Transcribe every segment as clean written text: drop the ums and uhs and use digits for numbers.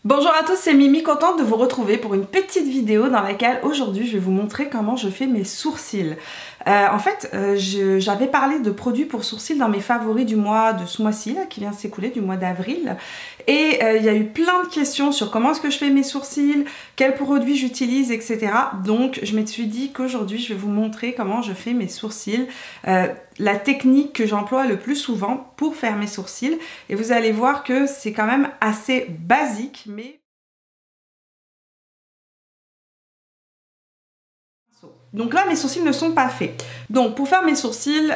Bonjour à tous, c'est Mimi, contente de vous retrouver pour une petite vidéo dans laquelle aujourd'hui je vais vous montrer comment je fais mes sourcils. J'avais parlé de produits pour sourcils dans mes favoris du mois de ce mois-ci, là, qui vient de s'écouler, du mois d'avril. Et il y a eu plein de questions sur comment est-ce que je fais mes sourcils, quels produits j'utilise, etc. Donc je me suis dit qu'aujourd'hui je vais vous montrer comment je fais mes sourcils, la technique que j'emploie le plus souvent pour faire mes sourcils. Et vous allez voir que c'est quand même assez basique, mais... Donc là, mes sourcils ne sont pas faits. Donc pour faire mes sourcils,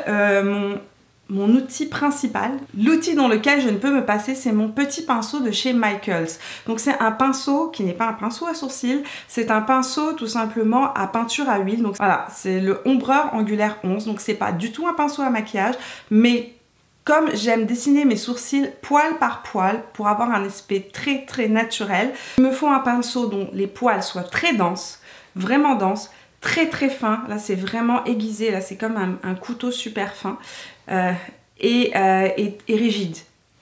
mon outil principal, l'outil dans lequel je ne peux me passer, c'est mon petit pinceau de chez Michaels. Donc c'est un pinceau qui n'est pas un pinceau à sourcils, c'est un pinceau tout simplement à peinture à huile. Donc voilà, c'est le ombreur angulaire 11, donc c'est pas du tout un pinceau à maquillage, mais comme j'aime dessiner mes sourcils poil par poil pour avoir un aspect très naturel, il me faut un pinceau dont les poils soient très denses, vraiment denses, très fin. Là c'est vraiment aiguisé, là c'est comme un couteau super fin et rigide.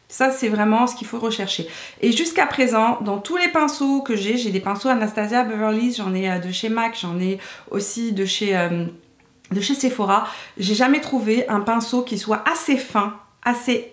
Ça c'est vraiment ce qu'il faut rechercher. Et jusqu'à présent, dans tous les pinceaux que j'ai des pinceaux Anastasia Beverly Hills, j'en ai de chez MAC, j'en ai aussi de chez Sephora. J'ai jamais trouvé un pinceau qui soit assez fin, assez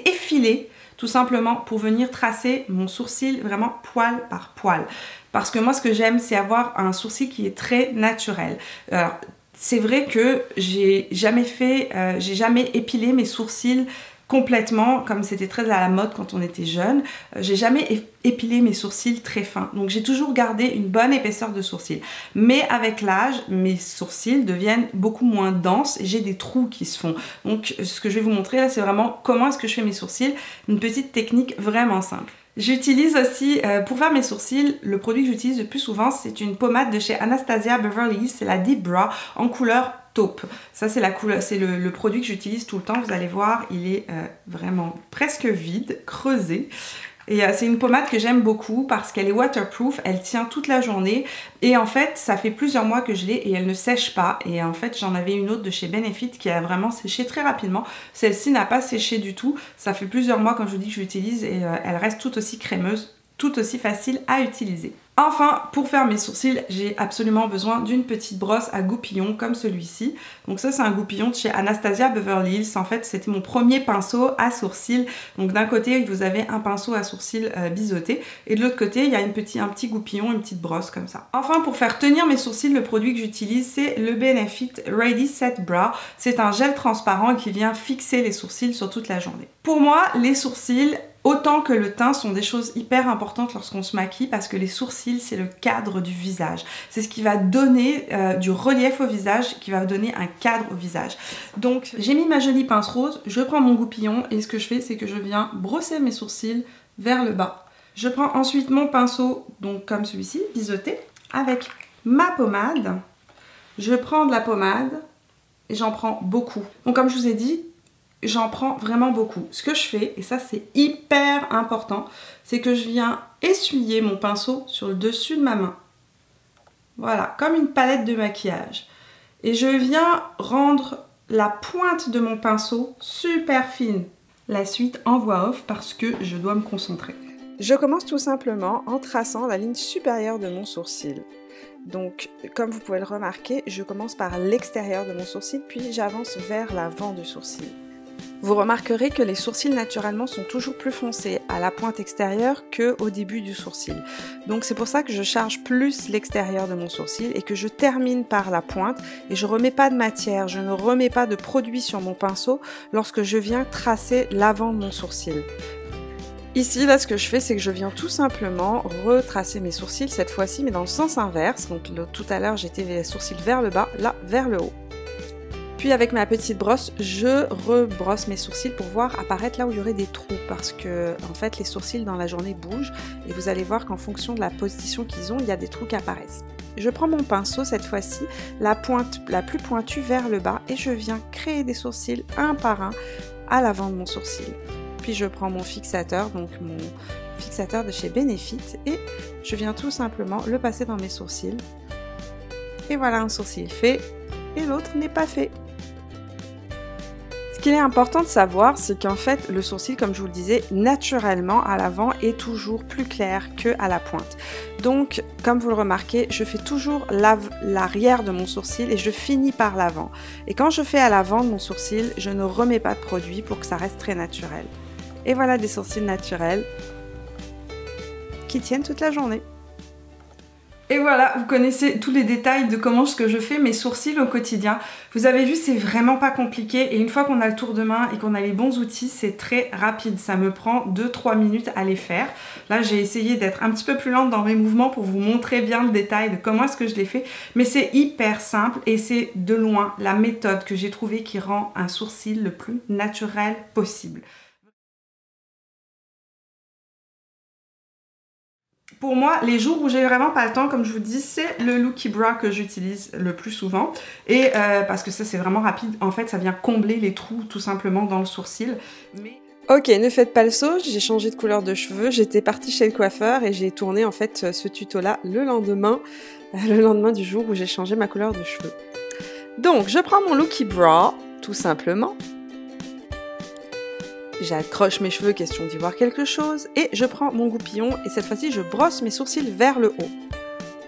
effilé, tout simplement pour venir tracer mon sourcil vraiment poil par poil. Parce que moi ce que j'aime c'est avoir un sourcil qui est très naturel. Alors c'est vrai que j'ai jamais épilé mes sourcils complètement comme c'était très à la mode quand on était jeune. J'ai jamais épilé mes sourcils très fins, donc j'ai toujours gardé une bonne épaisseur de sourcils. Mais avec l'âge, mes sourcils deviennent beaucoup moins denses et j'ai des trous qui se font. Donc ce que je vais vous montrer là, c'est vraiment comment est-ce que je fais mes sourcils, une petite technique vraiment simple. J'utilise aussi, pour faire mes sourcils, le produit que j'utilise le plus souvent, c'est une pommade de chez Anastasia Beverly Hills, c'est la Deep Brow en couleur taupe. Ça c'est la couleur, c'est le produit que j'utilise tout le temps, vous allez voir, il est vraiment presque vide, creusé. Et c'est une pommade que j'aime beaucoup parce qu'elle est waterproof, elle tient toute la journée et en fait ça fait plusieurs mois que je l'ai et elle ne sèche pas. Et en fait j'en avais une autre de chez Benefit qui a vraiment séché très rapidement. Celle-ci n'a pas séché du tout, ça fait plusieurs mois comme je vous dis que je l'utilise et elle reste tout aussi crémeuse, tout aussi facile à utiliser. Enfin, pour faire mes sourcils, j'ai absolument besoin d'une petite brosse à goupillon comme celui-ci. Donc ça c'est un goupillon de chez Anastasia Beverly Hills. En fait c'était mon premier pinceau à sourcils. Donc d'un côté vous avez un pinceau à sourcils biseauté et de l'autre côté il y a un petit goupillon, une petite brosse comme ça. Enfin pour faire tenir mes sourcils, le produit que j'utilise c'est le Benefit Ready Set Brow. C'est un gel transparent qui vient fixer les sourcils sur toute la journée. Pour moi les sourcils, autant que le teint, sont des choses hyper importantes lorsqu'on se maquille parce que les sourcils c'est le cadre du visage. C'est ce qui va donner du relief au visage, qui va donner un cadre au visage. Donc j'ai mis ma jolie pince rose, je prends mon goupillon et ce que je fais c'est que je viens brosser mes sourcils vers le bas. Je prends ensuite mon pinceau, donc comme celui-ci, biseauté, avec ma pommade. Je prends de la pommade et j'en prends beaucoup. Donc comme je vous ai dit, j'en prends vraiment beaucoup. Ce que je fais, et ça c'est hyper important, c'est que je viens essuyer mon pinceau sur le dessus de ma main. Voilà, comme une palette de maquillage. Et je viens rendre la pointe de mon pinceau super fine. La suite en voix off parce que je dois me concentrer. Je commence tout simplement en traçant la ligne supérieure de mon sourcil. Donc, comme vous pouvez le remarquer, je commence par l'extérieur de mon sourcil, puis j'avance vers l'avant du sourcil. Vous remarquerez que les sourcils naturellement sont toujours plus foncés à la pointe extérieure qu'au début du sourcil. Donc c'est pour ça que je charge plus l'extérieur de mon sourcil et que je termine par la pointe et je remets pas de matière, je ne remets pas de produit sur mon pinceau lorsque je viens tracer l'avant de mon sourcil. Ici, là, ce que je fais, c'est que je viens tout simplement retracer mes sourcils cette fois-ci, mais dans le sens inverse. Donc tout à l'heure, j'étais les sourcils vers le bas, là, vers le haut. Puis avec ma petite brosse, je rebrosse mes sourcils pour voir apparaître là où il y aurait des trous parce que en fait les sourcils dans la journée bougent et vous allez voir qu'en fonction de la position qu'ils ont, il y a des trous qui apparaissent. Je prends mon pinceau cette fois-ci, la pointe la plus pointue vers le bas et je viens créer des sourcils un par un à l'avant de mon sourcil. Puis je prends mon fixateur, donc mon fixateur de chez Benefit et je viens tout simplement le passer dans mes sourcils. Et voilà un sourcil fait et l'autre n'est pas fait. qu'il est important de savoir, c'est qu'en fait, le sourcil, comme je vous le disais, naturellement à l'avant est toujours plus clair qu'à la pointe. Donc, comme vous le remarquez, je fais toujours l'arrière de mon sourcil et je finis par l'avant. Et quand je fais à l'avant de mon sourcil, je ne remets pas de produit pour que ça reste très naturel. Et voilà des sourcils naturels qui tiennent toute la journée. Et voilà, vous connaissez tous les détails de comment ce que je fais mes sourcils au quotidien. Vous avez vu, c'est vraiment pas compliqué et une fois qu'on a le tour de main et qu'on a les bons outils, c'est très rapide. Ça me prend 2-3 minutes à les faire. Là, j'ai essayé d'être un petit peu plus lente dans mes mouvements pour vous montrer bien le détail de comment est-ce que je les fais. Mais c'est hyper simple et c'est de loin la méthode que j'ai trouvée qui rend un sourcil le plus naturel possible. Pour moi, les jours où j'ai vraiment pas le temps, comme je vous dis, c'est le Looky Bra que j'utilise le plus souvent. Et parce que ça, c'est vraiment rapide. En fait, ça vient combler les trous tout simplement dans le sourcil. Mais... Ok, ne faites pas le saut, j'ai changé de couleur de cheveux. J'étais partie chez le coiffeur et j'ai tourné en fait ce tuto-là le lendemain du jour où j'ai changé ma couleur de cheveux. Donc, je prends mon Looky Bra, tout simplement. J'accroche mes cheveux, question d'y voir quelque chose, et je prends mon goupillon, et cette fois-ci, je brosse mes sourcils vers le haut.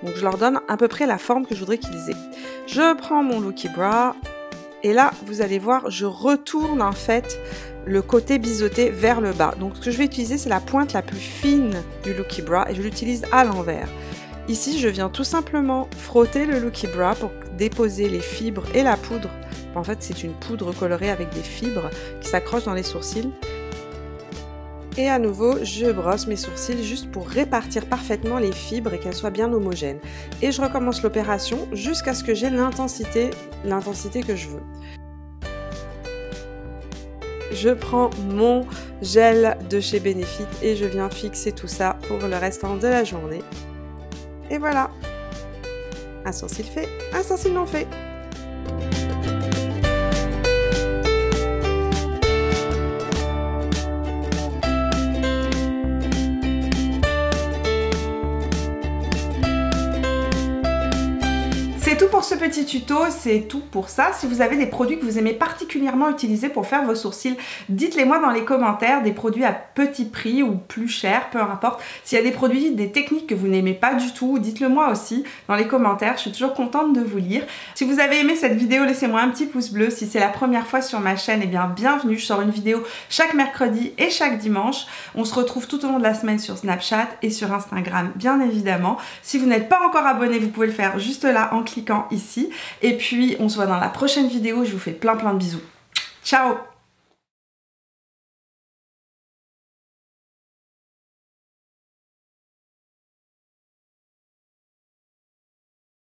Donc je leur donne à peu près la forme que je voudrais qu'ils aient. Je prends mon Looky Bra, et là, vous allez voir, je retourne en fait le côté biseauté vers le bas. Donc ce que je vais utiliser, c'est la pointe la plus fine du Looky Bra, et je l'utilise à l'envers. Ici, je viens tout simplement frotter le Looky Bra pour déposer les fibres et la poudre. En fait, c'est une poudre colorée avec des fibres qui s'accrochent dans les sourcils. Et à nouveau, je brosse mes sourcils juste pour répartir parfaitement les fibres et qu'elles soient bien homogènes. Et je recommence l'opération jusqu'à ce que j'ai l'intensité que je veux. Je prends mon gel de chez Benefit et je viens fixer tout ça pour le restant de la journée. Et voilà, un sourcil fait, un sourcil non fait. C'est tout pour ce petit tuto, c'est tout pour ça. Si vous avez des produits que vous aimez particulièrement utiliser pour faire vos sourcils, dites-les moi dans les commentaires, des produits à petit prix ou plus cher, peu importe. S'il y a des produits, des techniques que vous n'aimez pas du tout, dites-le moi aussi dans les commentaires, je suis toujours contente de vous lire. Si vous avez aimé cette vidéo, laissez-moi un petit pouce bleu. Si c'est la première fois sur ma chaîne, eh bien bienvenue, je sors une vidéo chaque mercredi et chaque dimanche. On se retrouve tout au long de la semaine sur Snapchat et sur Instagram, bien évidemment. Si vous n'êtes pas encore abonné, vous pouvez le faire juste là en cliquant ici. Et puis on se voit dans la prochaine vidéo, je vous fais plein de bisous. Ciao!